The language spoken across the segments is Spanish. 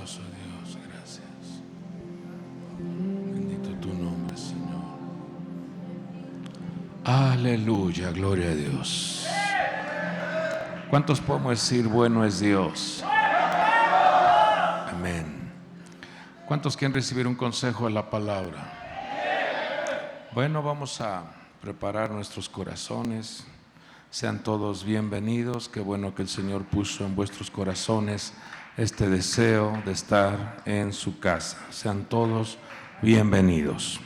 poderoso Dios, gracias. Bendito tu nombre, Señor. Aleluya, gloria a Dios. ¿Cuántos podemos decir bueno es Dios? Amén. ¿Cuántos quieren recibir un consejo de la palabra? Bueno, vamos a preparar nuestros corazones. Sean todos bienvenidos. Qué bueno que el Señor puso en vuestros corazones este deseo de estar en su casa. Sean todos bienvenidos.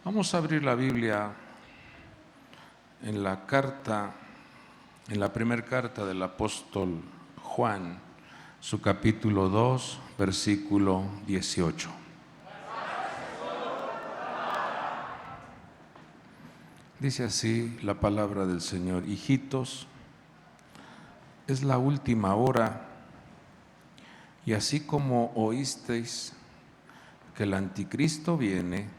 Vamos a abrir la Biblia en la primera carta del apóstol Juan, su capítulo 2, versículo 18. Dice así la palabra del Señor: hijitos, es la última hora, y así como oísteis que el anticristo viene,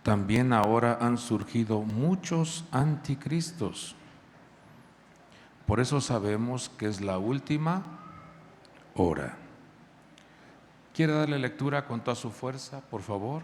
también ahora han surgido muchos anticristos. Por eso sabemos que es la última hora. ¿Quiere darle lectura con toda su fuerza, por favor?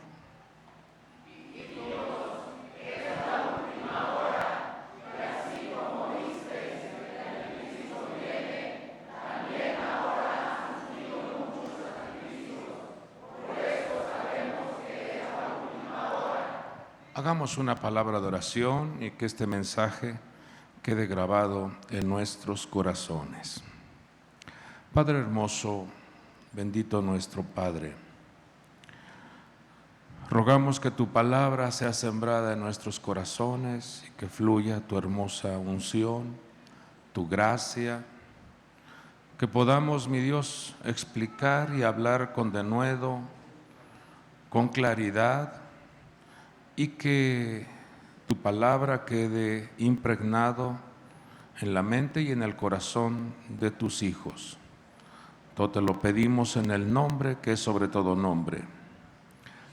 Hagamos una palabra de oración y que este mensaje quede grabado en nuestros corazones. Padre hermoso, bendito nuestro Padre, rogamos que tu palabra sea sembrada en nuestros corazones y que fluya tu hermosa unción, tu gracia, que podamos, mi Dios, explicar y hablar con denuedo, con claridad, y que tu palabra quede impregnado en la mente y en el corazón de tus hijos. Todo te lo pedimos en el nombre que es sobre todo nombre,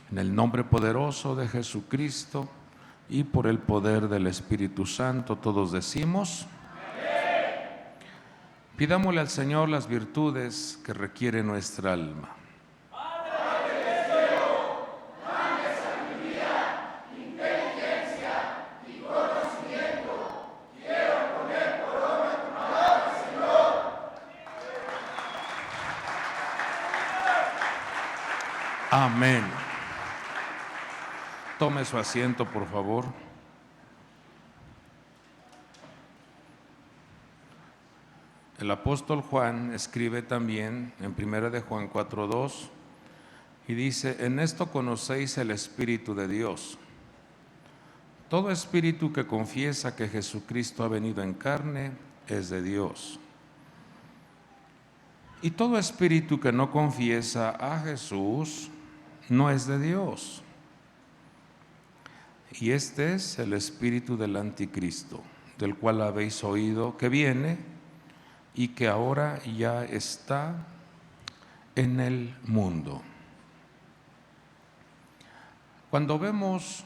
en el nombre poderoso de Jesucristo y por el poder del Espíritu Santo. Todos decimos: amén. Pidámosle al Señor las virtudes que requiere nuestra alma. Amén. Tome su asiento, por favor. El apóstol Juan escribe también en 1 de Juan 4:2 y dice: en esto conocéis el Espíritu de Dios. Todo espíritu que confiesa que Jesucristo ha venido en carne es de Dios. Y todo espíritu que no confiesa a Jesús no es de Dios. Y este es el espíritu del anticristo, del cual habéis oído que viene y que ahora ya está en el mundo. Cuando vemos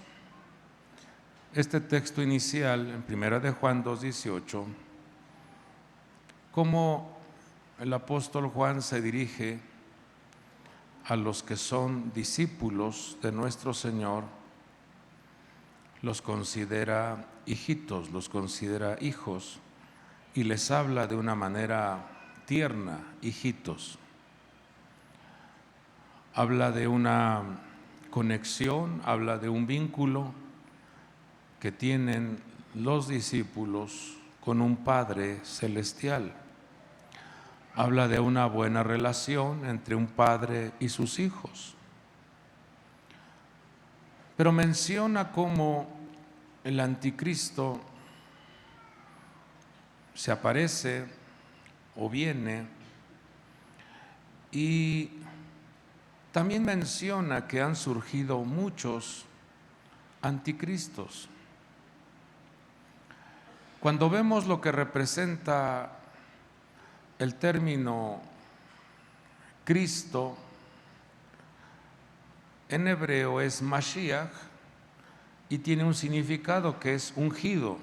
este texto inicial en 1 de Juan 2:18, cómo el apóstol Juan se dirige a los que son discípulos de nuestro Señor, los considera hijitos, los considera hijos, y les habla de una manera tierna: hijitos. Habla de una conexión, habla de un vínculo que tienen los discípulos con un Padre celestial. Habla de una buena relación entre un padre y sus hijos. Pero menciona cómo el anticristo se aparece o viene, y también menciona que han surgido muchos anticristos. Cuando vemos lo que representa el término Cristo, en hebreo es Mashiach y tiene un significado que es ungido.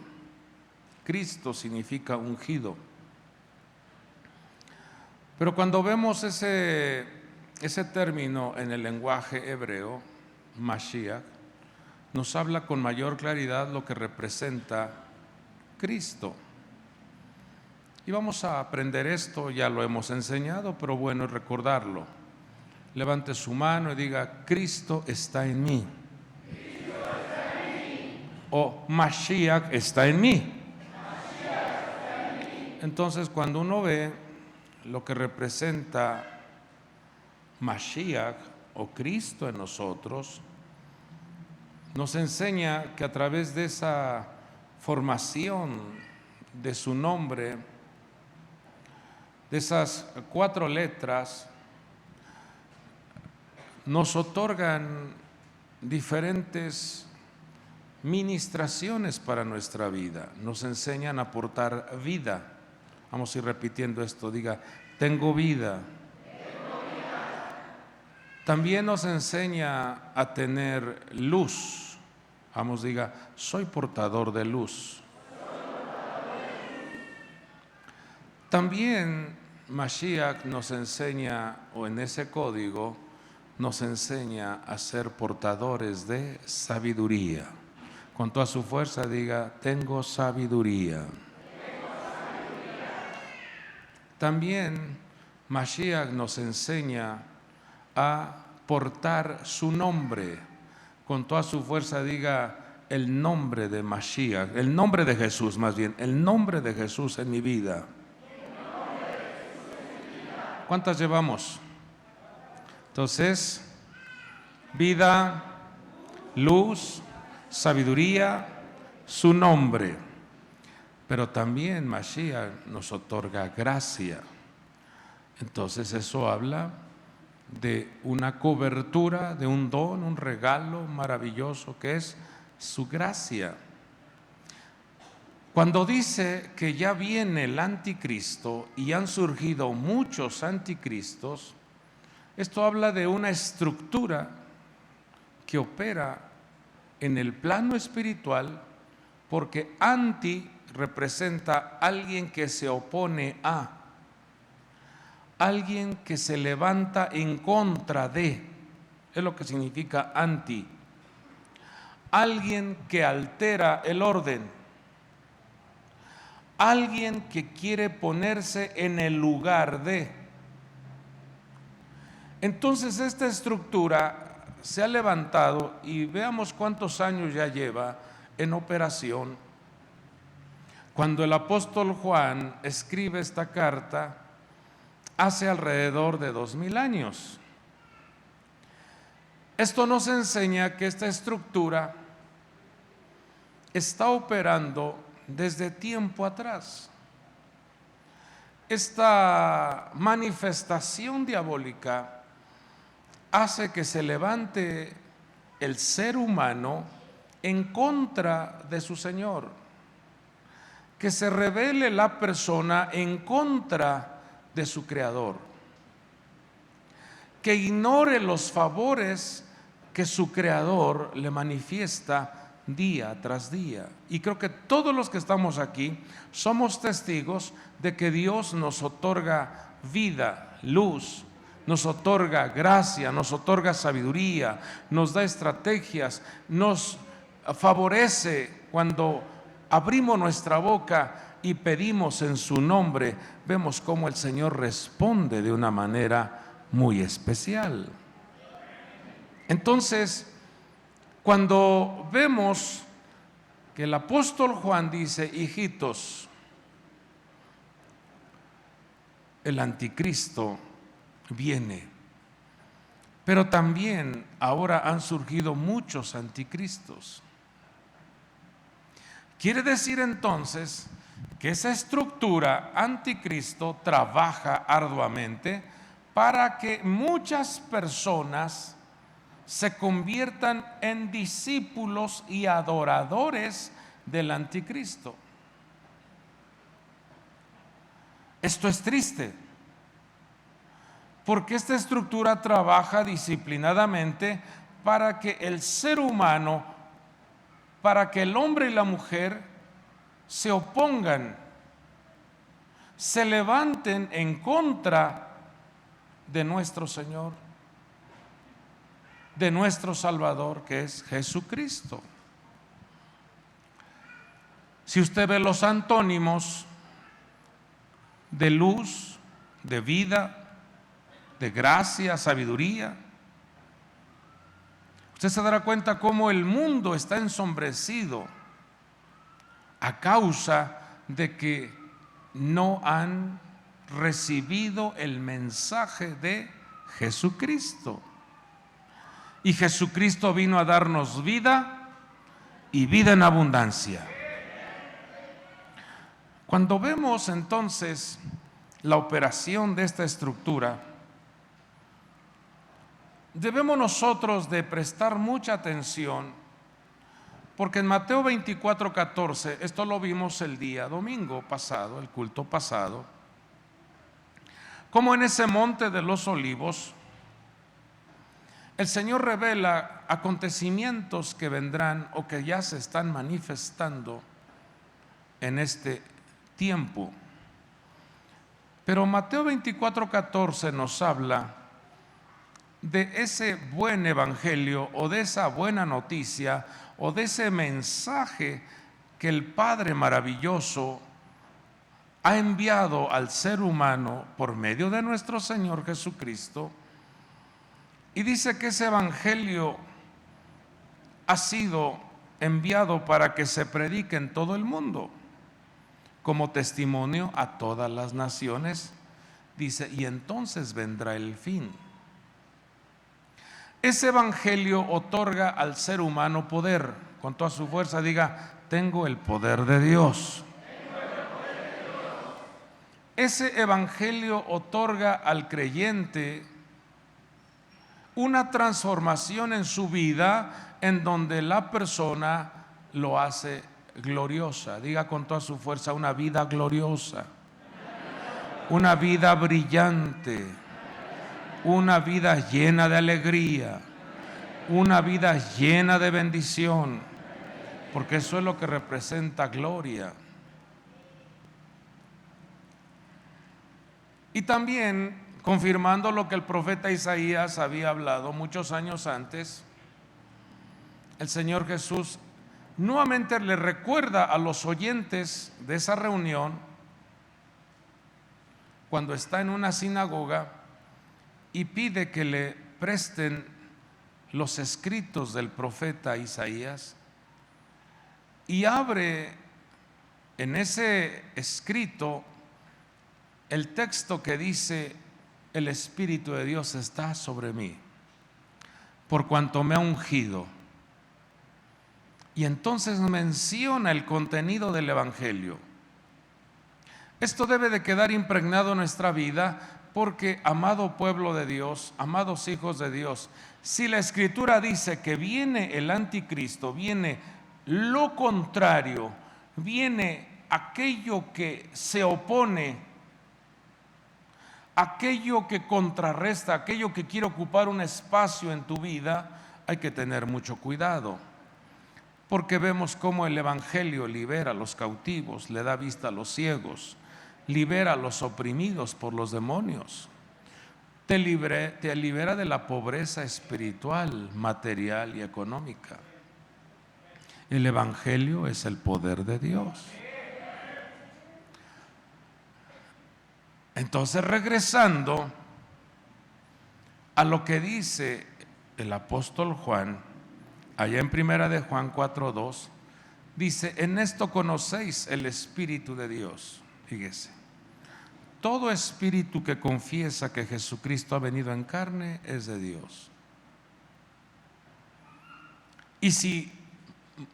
Cristo significa ungido. Pero cuando vemos ese término en el lenguaje hebreo, Mashiach, nos habla con mayor claridad lo que representa Cristo. Y vamos a aprender esto, ya lo hemos enseñado, pero bueno es recordarlo. Levante su mano y diga: Cristo está en mí. O Mashiach está en mí. Entonces, cuando uno ve lo que representa Mashiach o Cristo en nosotros, nos enseña que a través de esa formación de su nombre, de esas 4 letras, nos otorgan diferentes ministraciones para nuestra vida, nos enseñan a aportar vida. Vamos a ir repitiendo esto, diga: tengo vida. También nos enseña a tener luz. Vamos, diga: soy portador de luz. También Mashiach nos enseña, o en ese código, nos enseña a ser portadores de sabiduría. Con toda su fuerza diga: tengo sabiduría. También Mashiach nos enseña a portar su nombre. Con toda su fuerza diga: el nombre de Mashiach, el nombre de Jesús, más bien, el nombre de Jesús en mi vida. ¿Cuántas llevamos? Entonces, vida, luz, sabiduría, su nombre. Pero también Mashiach nos otorga gracia. Entonces eso habla de una cobertura, de un don, un regalo maravilloso que es su gracia. Cuando dice que ya viene el anticristo y han surgido muchos anticristos, esto habla de una estructura que opera en el plano espiritual, porque anti representa alguien que se opone a, alguien que se levanta en contra de, es lo que significa anti, alguien que altera el orden, alguien que quiere ponerse en el lugar de. Entonces esta estructura se ha levantado y veamos cuántos años ya lleva en operación. Cuando el apóstol Juan escribe esta carta, hace alrededor de 2000 años. Esto nos enseña que esta estructura está operando desde tiempo atrás. Esta manifestación diabólica hace que se levante el ser humano en contra de su Señor, que se revele la persona en contra de su Creador, que ignore los favores que su Creador le manifiesta día tras día. Y creo que todos los que estamos aquí somos testigos de que Dios nos otorga vida, luz, nos otorga gracia, nos otorga sabiduría, nos da estrategias, nos favorece cuando abrimos nuestra boca y pedimos en su nombre. Vemos cómo el Señor responde de una manera muy especial. Entonces, cuando vemos que el apóstol Juan dice: hijitos, el anticristo viene, pero también ahora han surgido muchos anticristos. Quiere decir entonces que esa estructura anticristo trabaja arduamente para que muchas personas se conviertan en discípulos y adoradores del anticristo. Esto es triste, porque esta estructura trabaja disciplinadamente para que el ser humano, para que el hombre y la mujer se opongan, se levanten en contra de nuestro Señor, de nuestro Salvador, que es Jesucristo. Si usted ve los antónimos de luz, de vida, de gracia, sabiduría, usted se dará cuenta cómo el mundo está ensombrecido a causa de que no han recibido el mensaje de Jesucristo. Y Jesucristo vino a darnos vida y vida en abundancia. Cuando vemos entonces la operación de esta estructura, debemos nosotros de prestar mucha atención, porque en Mateo 24:14, esto lo vimos el día domingo pasado, el culto pasado, como en ese monte de los olivos, el Señor revela acontecimientos que vendrán o que ya se están manifestando en este tiempo. Pero Mateo 24:14 nos habla de ese buen evangelio o de esa buena noticia o de ese mensaje que el Padre maravilloso ha enviado al ser humano por medio de nuestro Señor Jesucristo. Y dice que ese evangelio ha sido enviado para que se predique en todo el mundo como testimonio a todas las naciones. Dice, y entonces vendrá el fin. Ese evangelio otorga al ser humano poder. Con toda su fuerza diga, tengo el poder de Dios. Ese evangelio otorga al creyente una transformación en su vida, en donde la persona lo hace gloriosa. Diga con toda su fuerza, una vida gloriosa, una vida brillante, una vida llena de alegría, una vida llena de bendición, porque eso es lo que representa gloria. Y también, confirmando lo que el profeta Isaías había hablado muchos años antes, el Señor Jesús nuevamente le recuerda a los oyentes de esa reunión, cuando está en una sinagoga, y pide que le presten los escritos del profeta Isaías, y abre en ese escrito el texto que dice: el Espíritu de Dios está sobre mí, por cuanto me ha ungido. Y entonces menciona el contenido del evangelio. Esto debe de quedar impregnado en nuestra vida, porque, amado pueblo de Dios, amados hijos de Dios, si la Escritura dice que viene el anticristo, viene lo contrario, viene aquello que se opone, aquello que contrarresta, aquello que quiere ocupar un espacio en tu vida, hay que tener mucho cuidado, porque vemos cómo el evangelio libera a los cautivos, le da vista a los ciegos, libera a los oprimidos por los demonios, te libera de la pobreza espiritual, material y económica. El evangelio es el poder de Dios. Entonces, regresando a lo que dice el apóstol Juan, allá en primera de Juan 4:2, dice: en esto conocéis el Espíritu de Dios. Fíjese, todo espíritu que confiesa que Jesucristo ha venido en carne es de Dios. Y si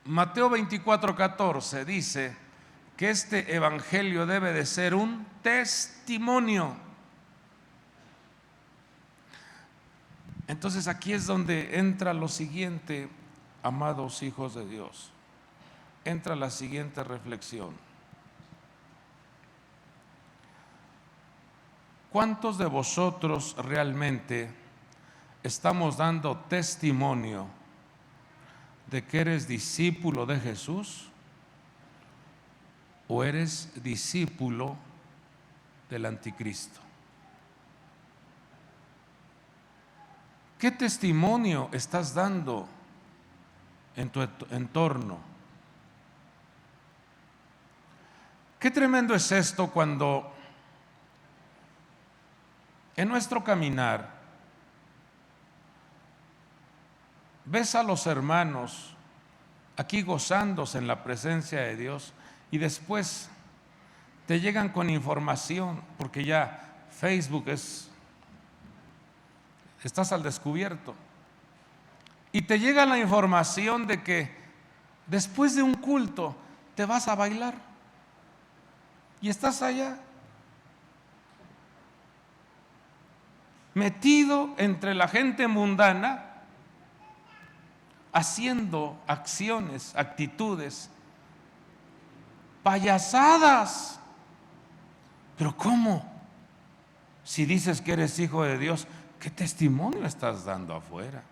Mateo 24:14 dice que este evangelio debe de ser un testimonio, entonces aquí es donde entra lo siguiente, amados hijos de Dios, entra la siguiente reflexión. ¿Cuántos de vosotros realmente estamos dando testimonio de que eres discípulo de Jesús, o eres discípulo del anticristo? ¿Qué testimonio estás dando en tu entorno? Qué tremendo es esto cuando en nuestro caminar ves a los hermanos aquí gozándose en la presencia de Dios y después te llegan con información, porque ya Facebook estás al descubierto, y te llega la información de que después de un culto te vas a bailar y estás allá metido entre la gente mundana, haciendo acciones, actitudes, payasadas. Pero ¿cómo? Si dices que eres hijo de Dios, ¿qué testimonio estás dando afuera?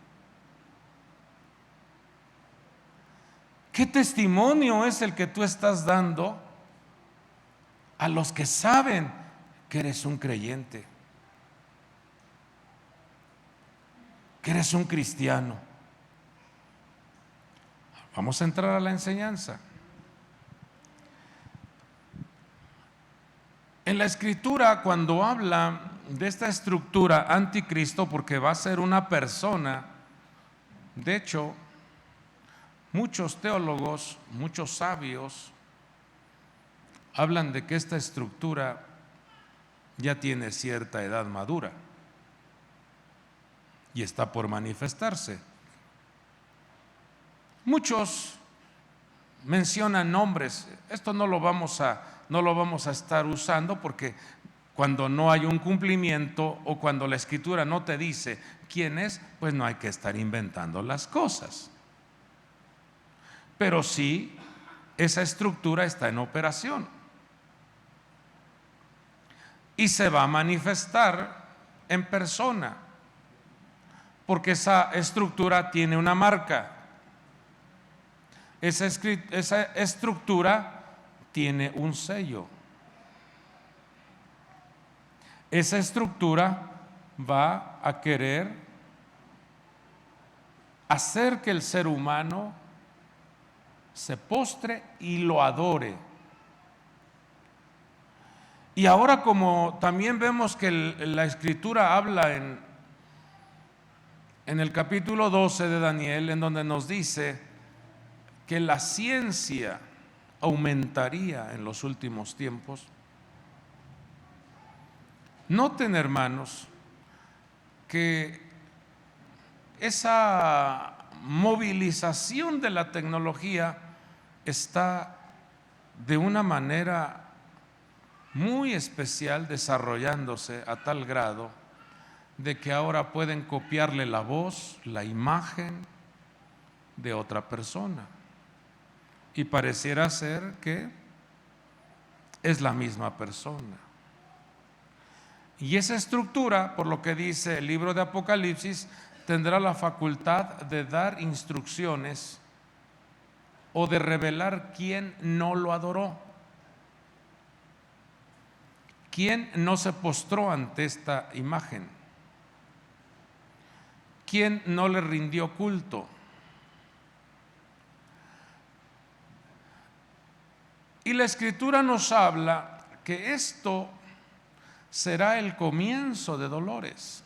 ¿Qué testimonio es el que tú estás dando a los que saben que eres un creyente, que eres un cristiano? Vamos a entrar a la enseñanza. En la Escritura, cuando habla de esta estructura anticristo, porque va a ser una persona, de hecho, muchos teólogos, muchos sabios, hablan de que esta estructura ya tiene cierta edad madura y está por manifestarse. Muchos mencionan nombres. Esto no lo vamos a estar usando, porque cuando no hay un cumplimiento o cuando la Escritura no te dice quién es, pues no hay que estar inventando las cosas. Pero sí, esa estructura está en operación y se va a manifestar en persona, porque esa estructura tiene una marca. Esa estructura tiene un sello. Esa estructura va a querer hacer que el ser humano se postre y lo adore. Y ahora, como también vemos que la Escritura habla en el capítulo 12 de Daniel, en donde nos dice que la ciencia aumentaría en los últimos tiempos. Noten, hermanos, que esa movilización de la tecnología está de una manera muy especial desarrollándose a tal grado de que ahora pueden copiarle la voz, la imagen de otra persona, y pareciera ser que es la misma persona. Y esa estructura, por lo que dice el libro de Apocalipsis, tendrá la facultad de dar instrucciones o de revelar quién no lo adoró, quién no se postró ante esta imagen, quién no le rindió culto. Y la Escritura nos habla que esto será el comienzo de dolores.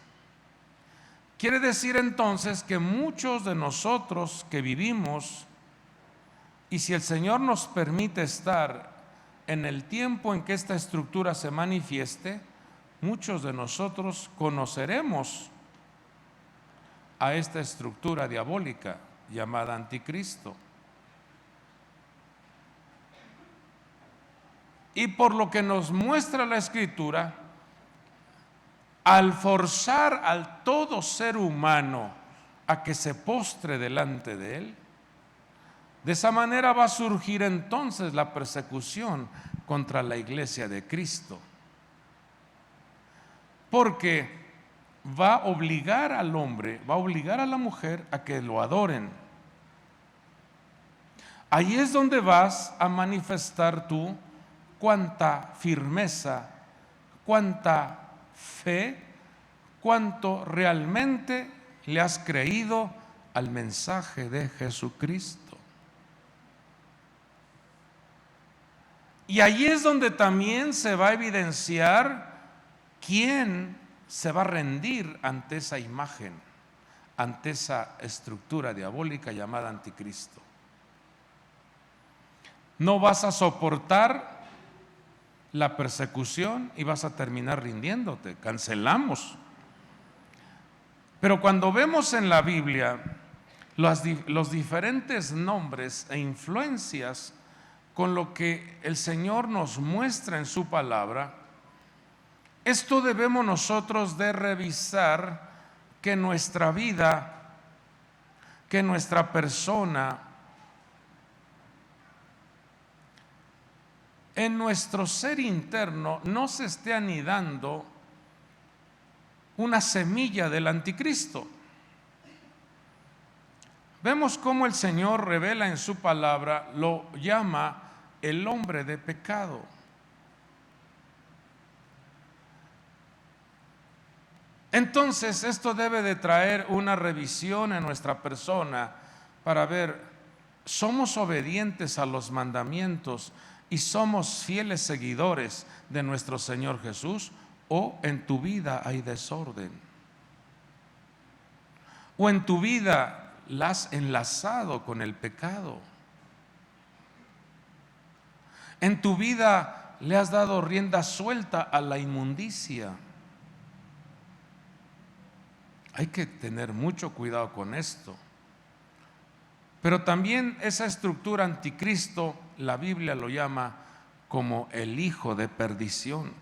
Quiere decir entonces que muchos de nosotros que vivimos, y si el Señor nos permite estar en el tiempo en que esta estructura se manifieste, muchos de nosotros conoceremos a esta estructura diabólica llamada anticristo. Y por lo que nos muestra la Escritura, al forzar al todo ser humano a que se postre delante de él, de esa manera va a surgir entonces la persecución contra la iglesia de Cristo, porque va a obligar al hombre, va a obligar a la mujer a que lo adoren. Ahí es donde vas a manifestar tú cuánta firmeza, cuánta fe, cuánto realmente le has creído al mensaje de Jesucristo. Y ahí es donde también se va a evidenciar quién se va a rendir ante esa imagen, ante esa estructura diabólica llamada anticristo. No vas a soportar la persecución y vas a terminar rindiéndote. Cancelamos. Pero cuando vemos en la Biblia los diferentes nombres e influencias con lo que el Señor nos muestra en su palabra, esto debemos nosotros de revisar, que nuestra vida, que nuestra persona, en nuestro ser interno no se esté anidando una semilla del anticristo. Vemos cómo el Señor revela en su palabra, lo llama el hombre de pecado. Entonces, esto debe de traer una revisión en nuestra persona para ver, ¿somos obedientes a los mandamientos y somos fieles seguidores de nuestro Señor Jesús? ¿O en tu vida hay desorden? ¿O en tu vida la has enlazado con el pecado? ¿En tu vida le has dado rienda suelta a la inmundicia? Hay que tener mucho cuidado con esto. Pero también esa estructura anticristo, la Biblia lo llama como el hijo de perdición.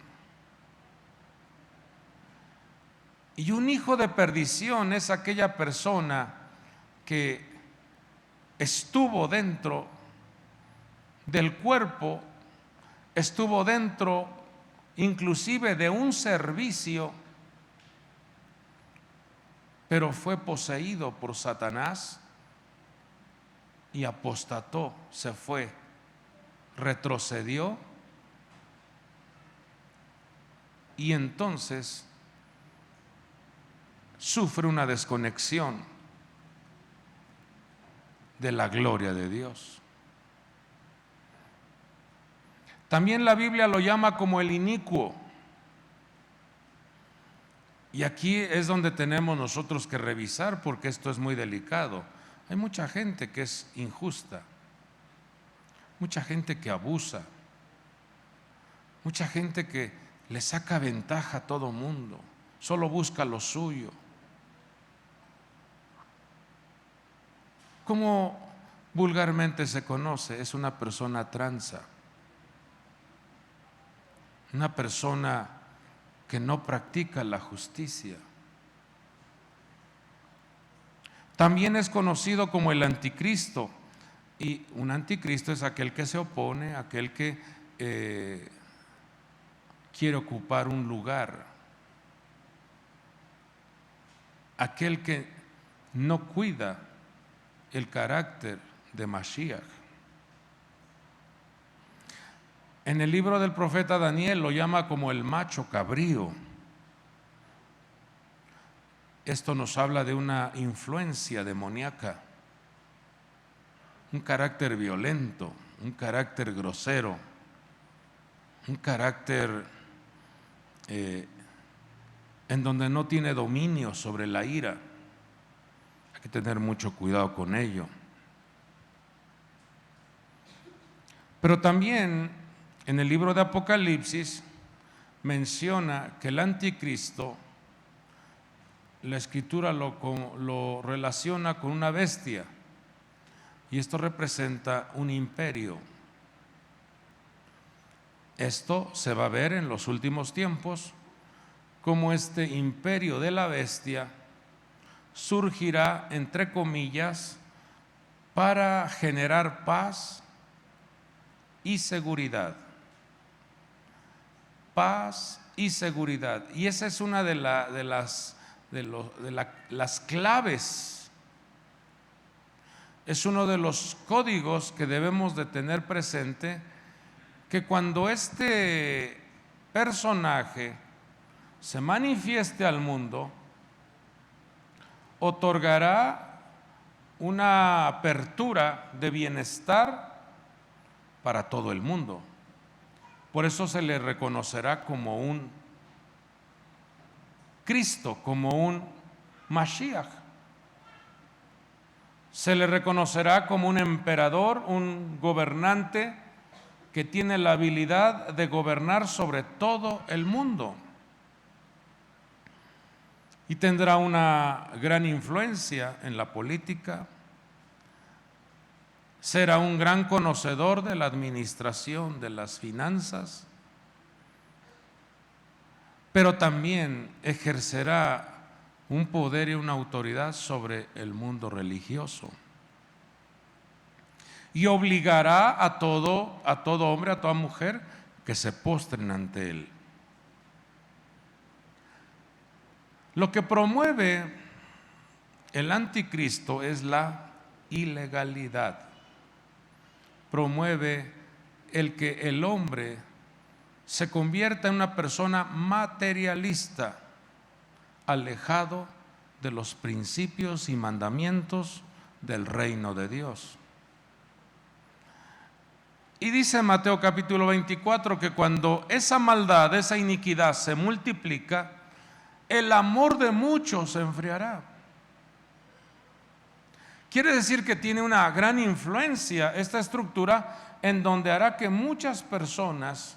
Y un hijo de perdición es aquella persona que estuvo dentro del cuerpo, estuvo dentro inclusive de un servicio, pero fue poseído por Satanás y apostató, se fue, retrocedió, y entonces sufre una desconexión de la gloria de Dios. También la Biblia lo llama como el inicuo. Y aquí es donde tenemos nosotros que revisar, porque esto es muy delicado. Hay mucha gente que es injusta, mucha gente que abusa, mucha gente que le saca ventaja a todo mundo, solo busca lo suyo. Como vulgarmente se conoce, es una persona tranza, una persona que no practica la justicia. También es conocido como el anticristo, y un anticristo es aquel que se opone, aquel que quiere ocupar un lugar, aquel que no cuida el carácter de Mashiach. En el libro del profeta Daniel lo llama como el macho cabrío. Esto nos habla de una influencia demoníaca, un carácter violento, un carácter grosero, un carácter en donde no tiene dominio sobre la ira. Hay que tener mucho cuidado con ello. Pero también en el libro de Apocalipsis menciona que el anticristo, la escritura lo relaciona con una bestia, y esto representa un imperio. Esto se va a ver en los últimos tiempos, como este imperio de la bestia surgirá, entre comillas, para generar paz y seguridad. Paz y seguridad. Y esa es una de las claves, es uno de los códigos que debemos de tener presente, que cuando este personaje se manifieste al mundo, otorgará una apertura de bienestar para todo el mundo. Por eso se le reconocerá como un Cristo, como un Mashiach. Se le reconocerá como un emperador, un gobernante que tiene la habilidad de gobernar sobre todo el mundo. Y tendrá una gran influencia en la política. Será un gran conocedor de la administración de las finanzas, pero también ejercerá un poder y una autoridad sobre el mundo religioso. Y obligará a todo hombre, a toda mujer, que se postren ante él. Lo que promueve el anticristo es la ilegalidad. Promueve el que el hombre se convierta en una persona materialista, alejado de los principios y mandamientos del reino de Dios. Y dice Mateo capítulo 24 que cuando esa maldad, esa iniquidad se multiplica, el amor de muchos se enfriará. Quiere decir que tiene una gran influencia esta estructura, en donde hará que muchas personas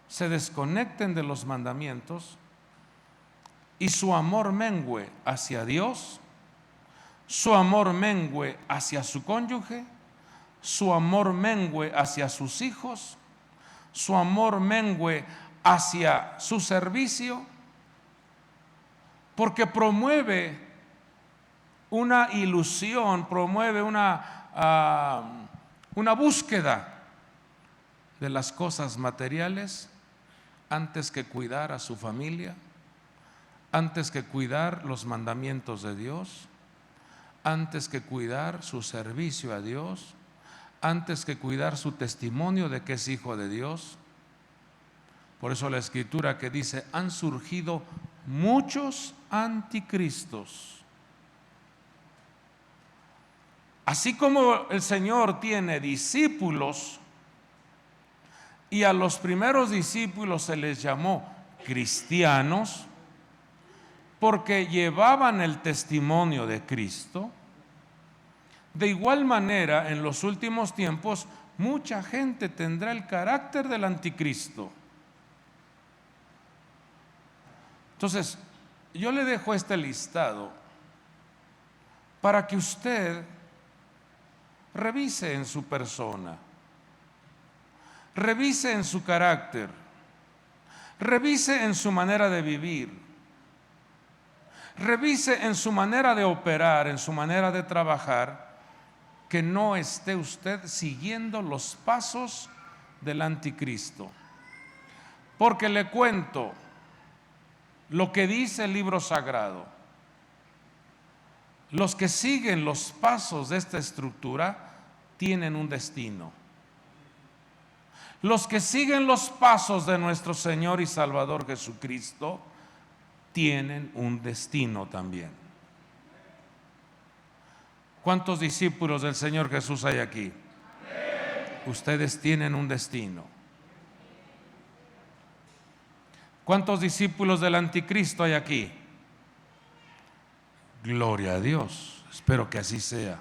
se desconecten de los mandamientos y su amor mengüe hacia Dios, su amor mengüe hacia su cónyuge, su amor mengüe hacia sus hijos, su amor mengüe hacia su servicio, porque promueve una ilusión, promueve una búsqueda de las cosas materiales antes que cuidar a su familia, antes que cuidar los mandamientos de Dios, antes que cuidar su servicio a Dios, antes que cuidar su testimonio de que es hijo de Dios. Por eso la escritura que dice, han surgido muchos anticristos. Así como el Señor tiene discípulos, y a los primeros discípulos se les llamó cristianos, porque llevaban el testimonio de Cristo, de igual manera en los últimos tiempos mucha gente tendrá el carácter del anticristo. Entonces, yo le dejo este listado para que usted revise en su persona, revise en su carácter, revise en su manera de vivir, revise en su manera de operar, en su manera de trabajar, que no esté usted siguiendo los pasos del anticristo. Porque le cuento lo que dice el libro sagrado. Los que siguen los pasos de esta estructura tienen un destino. Los que siguen los pasos de nuestro Señor y Salvador Jesucristo tienen un destino también. ¿Cuántos discípulos del Señor Jesús hay aquí? Ustedes tienen un destino. ¿Cuántos discípulos del anticristo hay aquí? Gloria a Dios. Espero que así sea.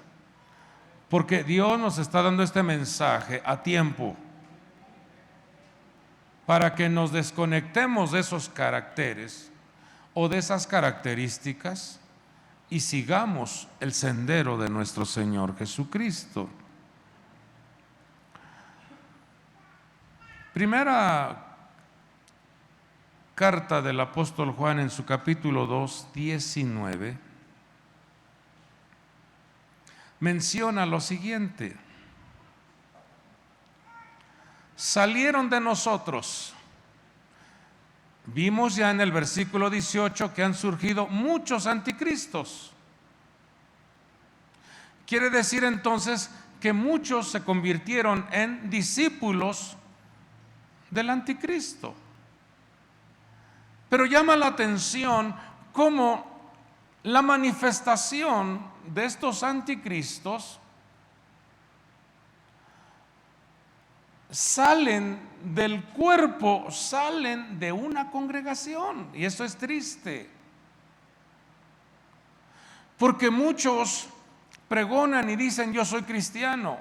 Porque Dios nos está dando este mensaje a tiempo, para que nos desconectemos de esos caracteres o de esas características y sigamos el sendero de nuestro Señor Jesucristo. Primera carta del apóstol Juan, en su capítulo 2, 19, menciona lo siguiente: salieron de nosotros. Vimos ya en el versículo 18 que han surgido muchos anticristos. Quiere decir entonces que muchos se convirtieron en discípulos del anticristo. Pero llama la atención cómo la manifestación de estos anticristos salen del cuerpo, salen de una congregación. Y eso es triste, porque muchos pregonan y dicen: yo soy cristiano,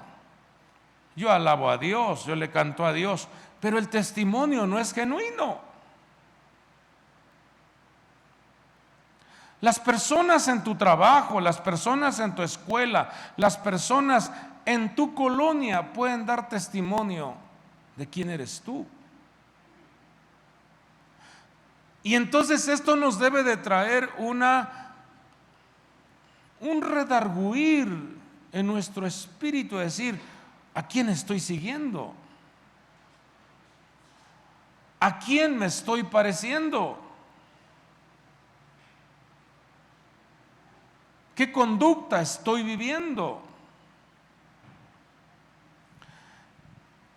yo alabo a Dios, yo le canto a Dios, pero el testimonio no es genuino. Las personas en tu trabajo, las personas en tu escuela, las personas en tu colonia pueden dar testimonio de quién eres tú. Y entonces esto nos debe de traer un redarguir en nuestro espíritu, decir: ¿a quién estoy siguiendo? ¿A quién me estoy pareciendo? ¿Qué conducta estoy viviendo?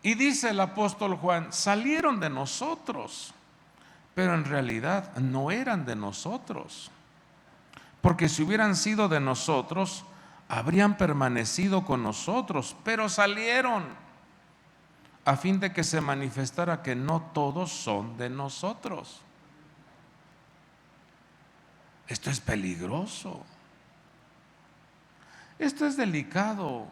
Y dice el apóstol Juan: salieron de nosotros, pero en realidad no eran de nosotros, porque si hubieran sido de nosotros, habrían permanecido con nosotros, pero salieron a fin de que se manifestara que no todos son de nosotros. Esto es peligroso, esto es delicado.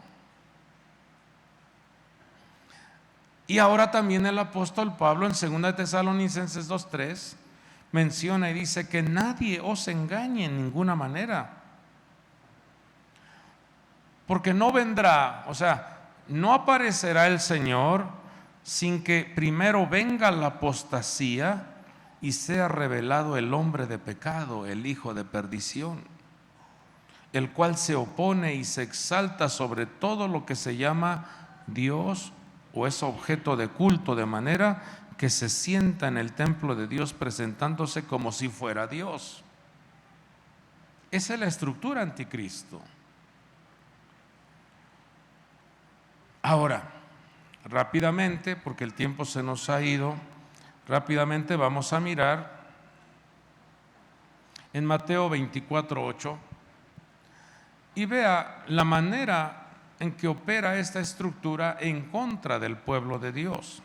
Y ahora también el apóstol Pablo en 2 Tesalonicenses 2:3 menciona y dice: que nadie os engañe en ninguna manera, porque no vendrá, o sea, no aparecerá el Señor sin que primero venga la apostasía y sea revelado el hombre de pecado, el hijo de perdición, el cual se opone y se exalta sobre todo lo que se llama Dios o es objeto de culto, de manera que se sienta en el templo de Dios presentándose como si fuera Dios. Esa es la estructura anticristo. Ahora, rápidamente, porque el tiempo se nos ha ido, rápidamente vamos a mirar en Mateo 24:8 y vea la manera en que opera esta estructura en contra del pueblo de Dios.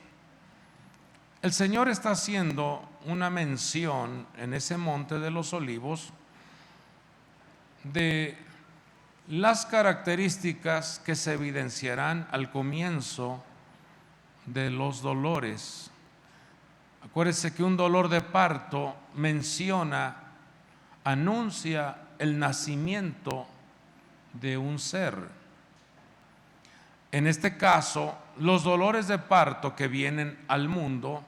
El Señor está haciendo una mención en ese monte de los olivos de las características que se evidenciarán al comienzo de los dolores. Acuérdese que un dolor de parto anuncia el nacimiento de un ser. En este caso, los dolores de parto que vienen al mundo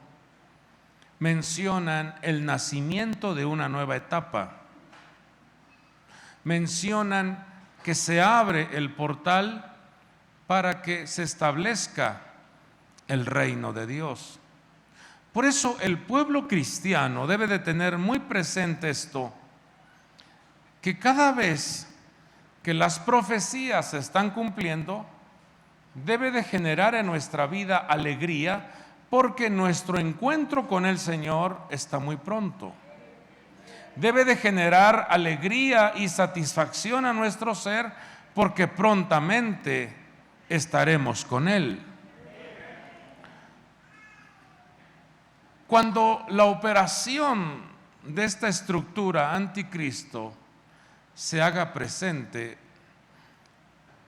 mencionan el nacimiento de una nueva etapa. Mencionan que se abre el portal para que se establezca el reino de Dios. Por eso el pueblo cristiano debe de tener muy presente esto, que cada vez que las profecías se están cumpliendo, debe de generar en nuestra vida alegría, porque nuestro encuentro con el Señor está muy pronto. Debe de generar alegría y satisfacción a nuestro ser, porque prontamente estaremos con Él. Cuando la operación de esta estructura anticristo se haga presente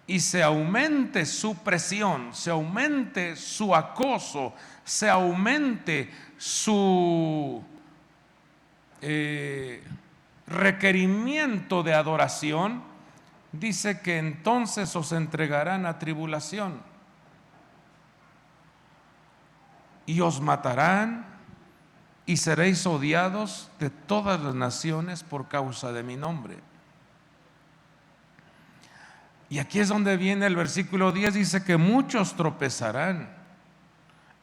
y se aumente su presión, se aumente su acoso, se aumente su requerimiento de adoración, dice que entonces os entregarán a tribulación y os matarán y seréis odiados de todas las naciones por causa de mi nombre. Y aquí es donde viene el versículo 10, dice que muchos tropezarán,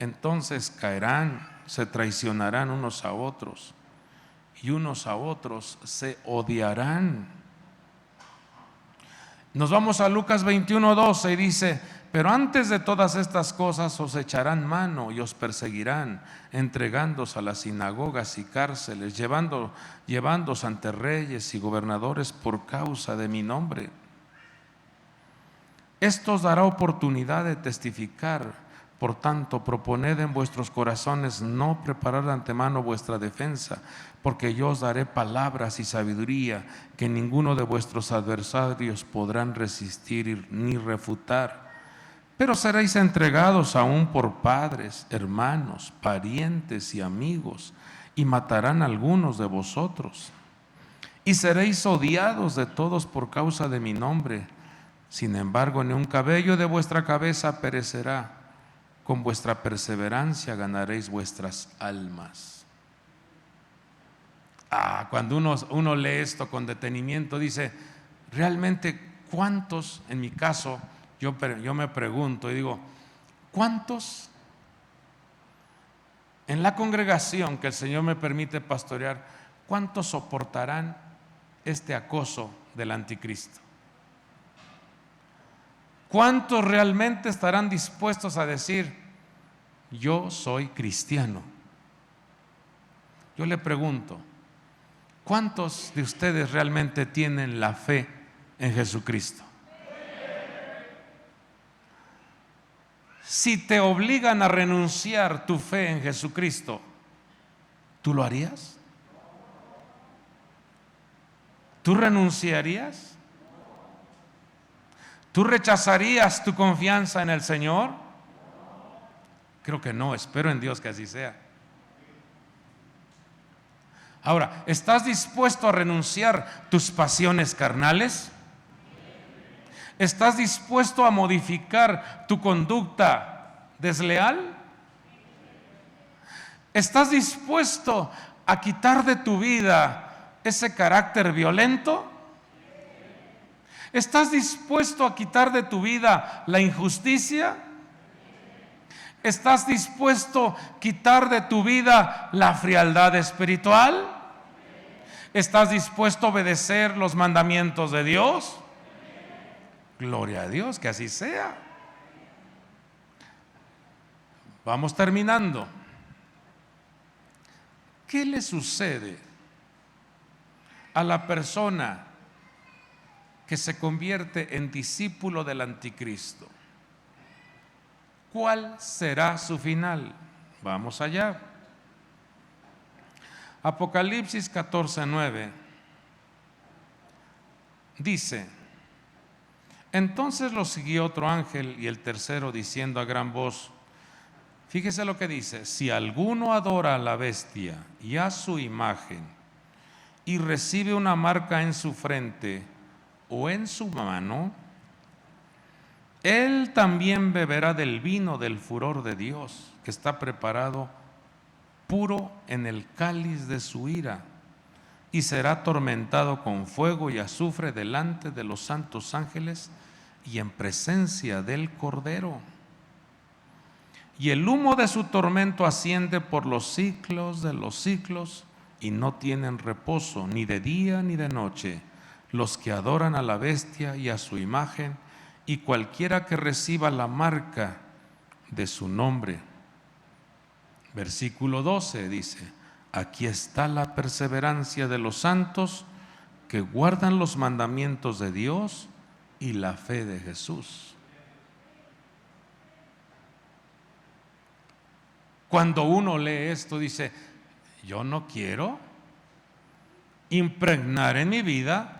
entonces caerán, se traicionarán unos a otros y unos a otros se odiarán. Nos vamos a Lucas 21:12 y dice: pero antes de todas estas cosas os echarán mano y os perseguirán, entregándoos a las sinagogas y cárceles, llevándoos ante reyes y gobernadores por causa de mi nombre. Esto os dará oportunidad de testificar. Por tanto, proponed en vuestros corazones no preparar de antemano vuestra defensa, porque yo os daré palabras y sabiduría que ninguno de vuestros adversarios podrán resistir ni refutar. Pero seréis entregados aún por padres, hermanos, parientes y amigos, y matarán a algunos de vosotros. Y seréis odiados de todos por causa de mi nombre. Sin embargo, ni un cabello de vuestra cabeza perecerá. Con vuestra perseverancia ganaréis vuestras almas. Cuando uno lee esto con detenimiento, dice, realmente, ¿cuántos? En mi caso, yo me pregunto y digo, ¿cuántos en la congregación que el Señor me permite pastorear, cuántos soportarán este acoso del anticristo? ¿Cuántos realmente estarán dispuestos a decir, yo soy cristiano? Yo le pregunto, ¿cuántos de ustedes realmente tienen la fe en Jesucristo? Si te obligan a renunciar tu fe en Jesucristo, ¿tú lo harías? ¿Tú renunciarías? ¿Tú rechazarías tu confianza en el Señor? Creo que no, espero en Dios que así sea. Ahora, ¿estás dispuesto a renunciar tus pasiones carnales? ¿Estás dispuesto a modificar tu conducta desleal? ¿Estás dispuesto a quitar de tu vida ese carácter violento? ¿Estás dispuesto a quitar de tu vida la injusticia? ¿Estás dispuesto a quitar de tu vida la frialdad espiritual? ¿Estás dispuesto a obedecer los mandamientos de Dios? Gloria a Dios, que así sea. Vamos terminando. ¿Qué le sucede a la persona que se convierte en discípulo del anticristo? ¿Cuál será su final? Vamos allá. Apocalipsis 14:9 dice: entonces lo siguió otro ángel y el tercero diciendo a gran voz, fíjese lo que dice, si alguno adora a la bestia y a su imagen y recibe una marca en su frente o en su mano, él también beberá del vino del furor de Dios, que está preparado puro en el cáliz de su ira, y será atormentado con fuego y azufre delante de los santos ángeles y en presencia del Cordero. Y el humo de su tormento asciende por los siglos de los siglos, y no tienen reposo ni de día ni de noche los que adoran a la bestia y a su imagen, y cualquiera que reciba la marca de su nombre. Versículo 12 dice: aquí está la perseverancia de los santos que guardan los mandamientos de Dios y la fe de Jesús. Cuando uno lee esto dice, yo no quiero impregnar en mi vida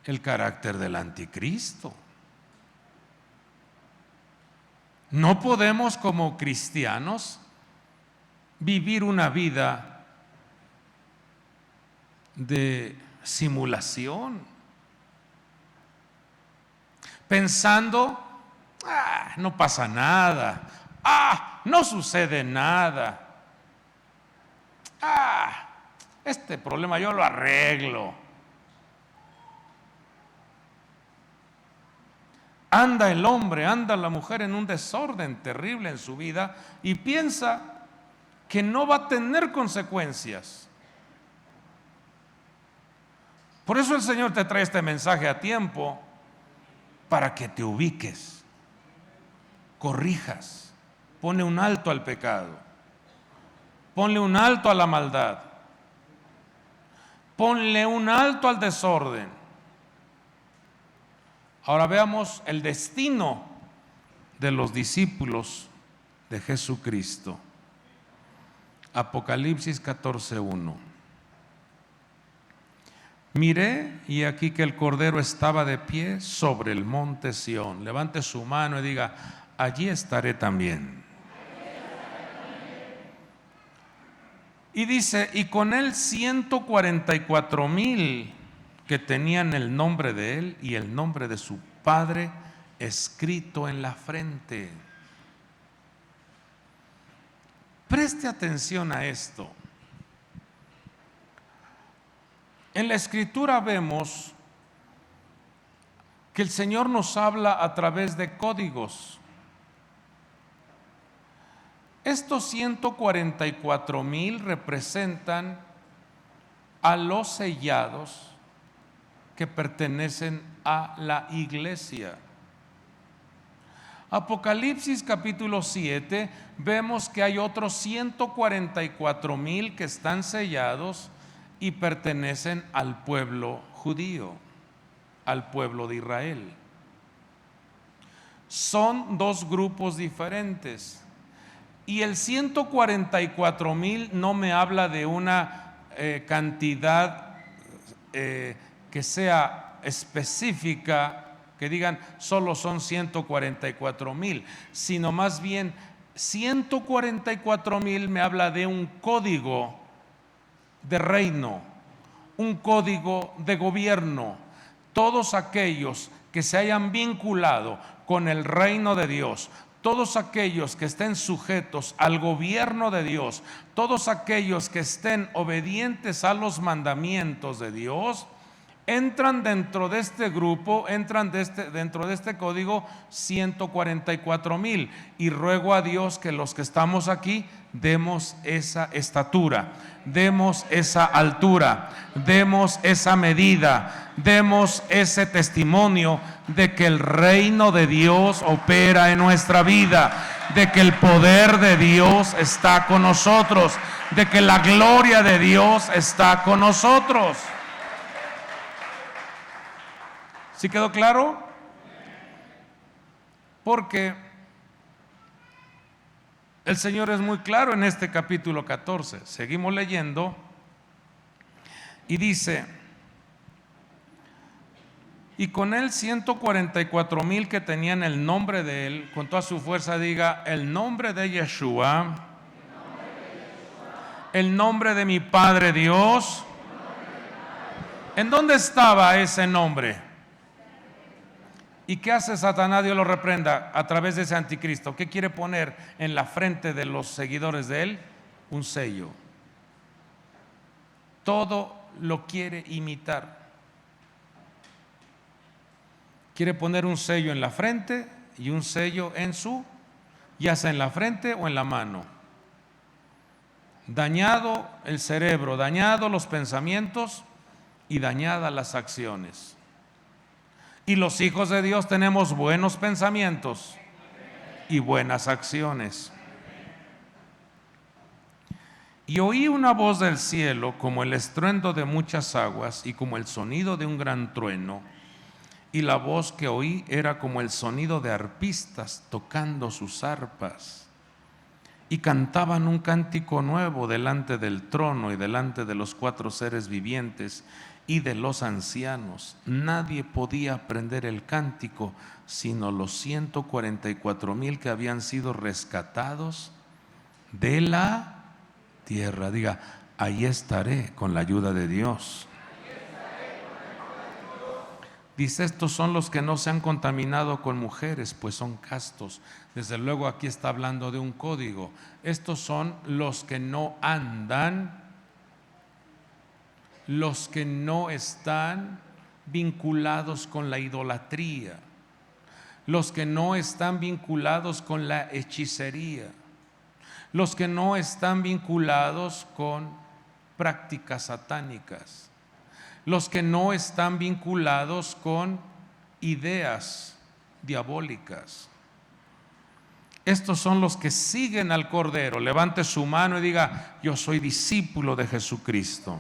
el carácter del anticristo. No podemos como cristianos vivir una vida de simulación, pensando, no pasa nada, no sucede nada, este problema yo lo arreglo. Anda el hombre, anda la mujer en un desorden terrible en su vida y piensa que no va a tener consecuencias. Por eso el Señor te trae este mensaje a tiempo, para que te ubiques. corrijas. Pone un alto al pecado. Ponle un alto a la maldad. Ponle un alto al desorden. Ahora veamos el destino de los discípulos de Jesucristo. Apocalipsis 14:1. Miré y aquí que el Cordero estaba de pie sobre el monte Sión. Levante su mano y diga: allí estaré también. Y dice: y con él 144,000 que tenían el nombre de él y el nombre de su Padre escrito en la frente. Preste atención a esto. En la Escritura vemos que el Señor nos habla a través de códigos. Estos 144,000 representan a los sellados que pertenecen a la iglesia. Apocalipsis capítulo 7, vemos que hay otros 144,000 que están sellados y pertenecen al pueblo judío, al pueblo de Israel. Son dos grupos diferentes. Y el 144,000 no me habla de una cantidad que sea específica, que digan solo son 144,000, sino más bien 144,000 me habla de un código de reino, un código de gobierno. Todos aquellos que se hayan vinculado con el reino de Dios, todos aquellos que estén sujetos al gobierno de Dios, todos aquellos que estén obedientes a los mandamientos de Dios, entran dentro de este grupo, entran dentro de este código 144,000. Y ruego a Dios que los que estamos aquí demos esa estatura, demos esa altura, demos esa medida, demos ese testimonio de que el reino de Dios opera en nuestra vida, de que el poder de Dios está con nosotros, de que la gloria de Dios está con nosotros. ¿Sí quedó claro? Porque el Señor es muy claro en este capítulo 14. Seguimos leyendo y dice: y con él 144,000 que tenían el nombre de él. Con toda su fuerza diga: el nombre de Yeshua, el nombre de mi Padre Dios. ¿En dónde estaba ese nombre? ¿Y qué hace Satanás? Dios lo reprenda a través de ese anticristo. ¿Qué quiere poner en la frente de los seguidores de él? Un sello. Todo lo quiere imitar. Quiere poner un sello en la frente y un sello en su, ya sea en la frente o en la mano. Dañado el cerebro, dañado los pensamientos y dañadas las acciones. Y los hijos de Dios tenemos buenos pensamientos y buenas acciones. Y oí una voz del cielo como el estruendo de muchas aguas y como el sonido de un gran trueno. Y la voz que oí era como el sonido de arpistas tocando sus arpas. Y cantaban un cántico nuevo delante del trono y delante de los 4 seres vivientes y de los ancianos. Nadie podía aprender el cántico sino los 144,000 que habían sido rescatados de la tierra. Diga: ahí estaré con la ayuda de Dios. Dice: estos son los que no se han contaminado con mujeres, pues son castos. Desde luego aquí está hablando de un código. Estos son los que no andan, los que no están vinculados con la idolatría, los que no están vinculados con la hechicería, los que no están vinculados con prácticas satánicas, los que no están vinculados con ideas diabólicas. estos son los que siguen al Cordero. Levante su mano y diga: yo soy discípulo de Jesucristo.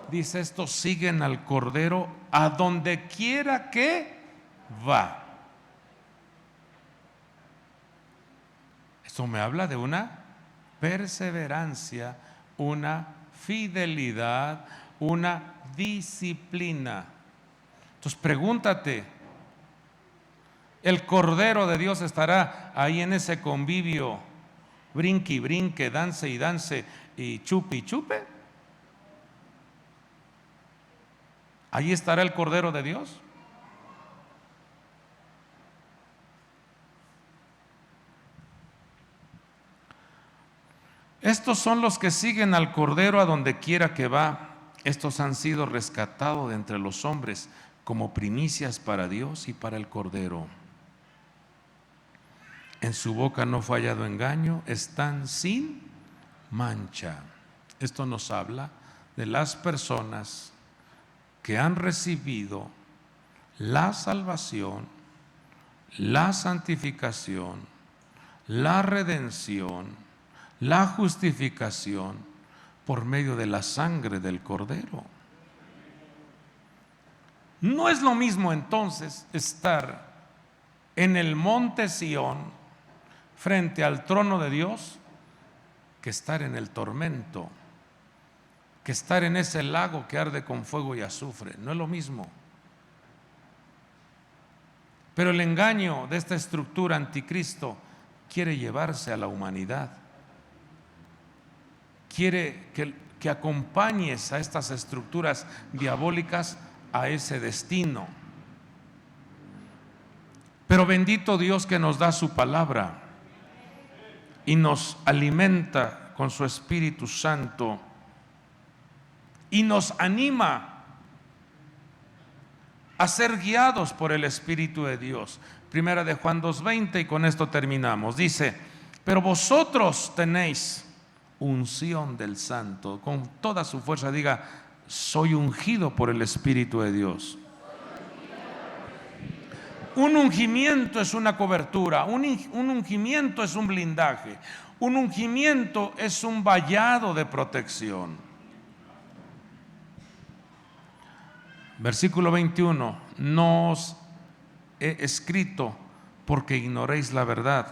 Dice: estos siguen al Cordero a donde quiera que va. Esto me habla de una perseverancia, una fidelidad, una disciplina. Entonces pregúntate, ¿el Cordero de Dios estará ahí en ese convivio, brinque y brinque, dance y dance y chupe y chupe? ¿Ahí estará el Cordero de Dios? Estos son los que siguen al Cordero a donde quiera que va. Estos han sido rescatados de entre los hombres como primicias para Dios y para el Cordero. En su boca no fue hallado engaño, están sin mancha. Esto nos habla de las personas que han recibido la salvación, la santificación, la redención, la justificación por medio de la sangre del Cordero. No es lo mismo entonces estar en el monte Sión frente al trono de Dios que estar en el tormento, que estar en ese lago que arde con fuego y azufre. No es lo mismo. Pero el engaño de esta estructura anticristo quiere llevarse a la humanidad. Quiere que acompañes a estas estructuras diabólicas a ese destino. Pero bendito Dios que nos da su palabra y nos alimenta con su Espíritu Santo y nos anima a ser guiados por el Espíritu de Dios. Primera de Juan 2:20, y con esto terminamos. Dice: pero vosotros tenéis unción del Santo. Con toda su fuerza diga: soy ungido por el Espíritu de Dios. Un ungimiento es una cobertura, un ungimiento es un blindaje, un ungimiento es un vallado de protección. Versículo 21: no os he escrito porque ignoréis la verdad,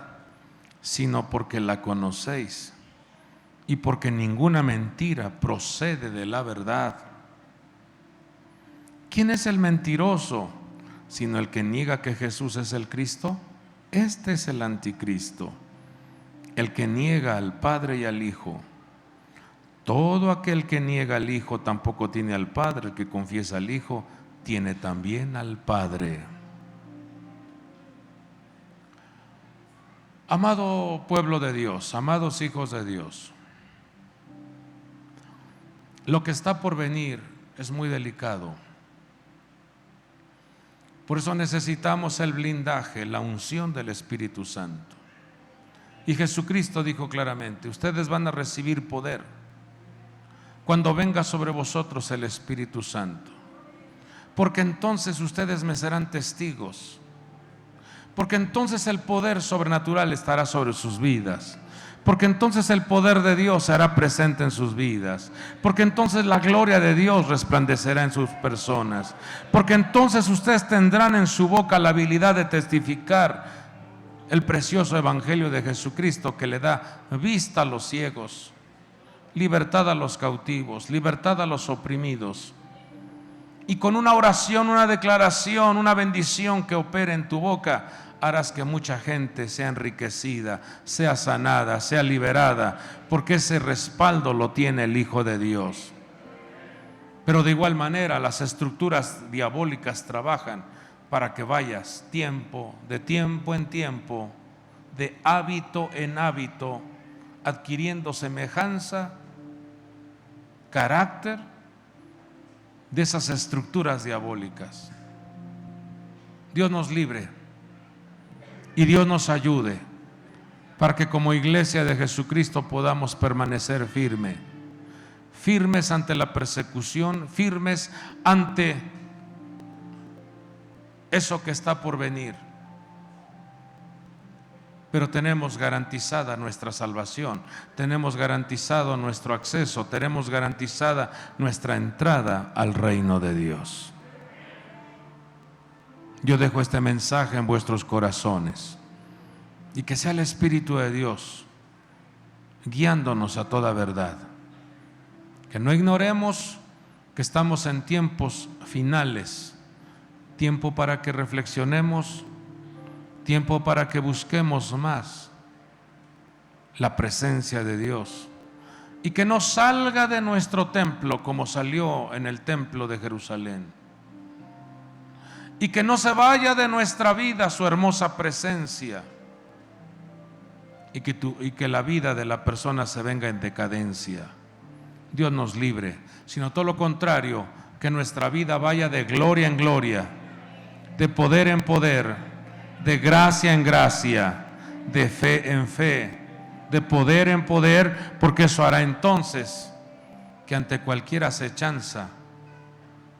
sino porque la conocéis y porque ninguna mentira procede de la verdad. ¿Quién es el mentiroso sino el que niega que Jesús es el Cristo? Este es el anticristo, el que niega al Padre y al Hijo. Todo aquel que niega al Hijo tampoco tiene al Padre. El que confiesa al Hijo tiene también al Padre. Amado pueblo de Dios, amados hijos de Dios, lo que está por venir es muy delicado. Por eso necesitamos el blindaje, la unción del Espíritu Santo. Y Jesucristo dijo claramente: ustedes van a recibir poder cuando venga sobre vosotros el Espíritu Santo, porque entonces ustedes me serán testigos, porque entonces el poder sobrenatural estará sobre sus vidas, porque entonces el poder de Dios será presente en sus vidas, porque entonces la gloria de Dios resplandecerá en sus personas, porque entonces ustedes tendrán en su boca la habilidad de testificar el precioso evangelio de Jesucristo, que le da vista a los ciegos, libertad a los cautivos, libertad a los oprimidos. Y con una oración, una declaración, una bendición que opere en tu boca, harás que mucha gente sea enriquecida, sea sanada, sea liberada, porque ese respaldo lo tiene el Hijo de Dios. Pero de igual manera las estructuras diabólicas trabajan para que vayas de tiempo en tiempo, de hábito en hábito, adquiriendo semejanza, carácter de esas estructuras diabólicas. Dios nos libre y Dios nos ayude para que como iglesia de Jesucristo podamos permanecer firmes ante la persecución, firmes ante eso que está por venir. pero tenemos garantizada nuestra salvación, tenemos garantizado nuestro acceso, tenemos garantizada nuestra entrada al reino de Dios. Yo dejo este mensaje en vuestros corazones y que sea el Espíritu de Dios guiándonos a toda verdad. Que no ignoremos que estamos en tiempos finales, tiempo para que reflexionemos, tiempo para que busquemos más la presencia de Dios y que no salga de nuestro templo como salió en el templo de Jerusalén, y que no se vaya de nuestra vida su hermosa presencia, y que la vida de la persona se venga en decadencia. Dios nos libre, sino todo lo contrario, que nuestra vida vaya de gloria en gloria, de poder en poder, de gracia en gracia, de fe en fe, de poder en poder, porque eso hará entonces que ante cualquier acechanza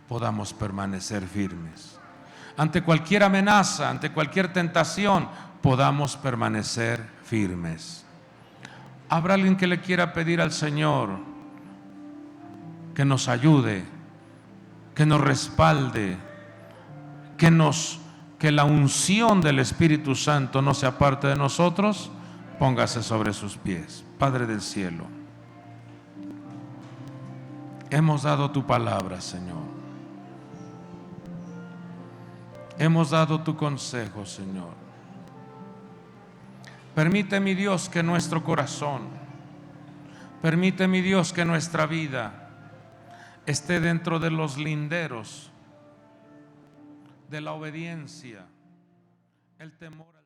podamos permanecer firmes. Ante cualquier amenaza, ante cualquier tentación, podamos permanecer firmes. ¿Habrá alguien que le quiera pedir al Señor que nos ayude, que nos respalde, que la unción del Espíritu Santo no se aparte de nosotros? Póngase sobre sus pies. Padre del cielo, hemos dado tu palabra, Señor. Hemos dado tu consejo, Señor. Permite, mi Dios, que nuestro corazón, permite, mi Dios, que nuestra vida esté dentro de los linderos de la obediencia, el temor.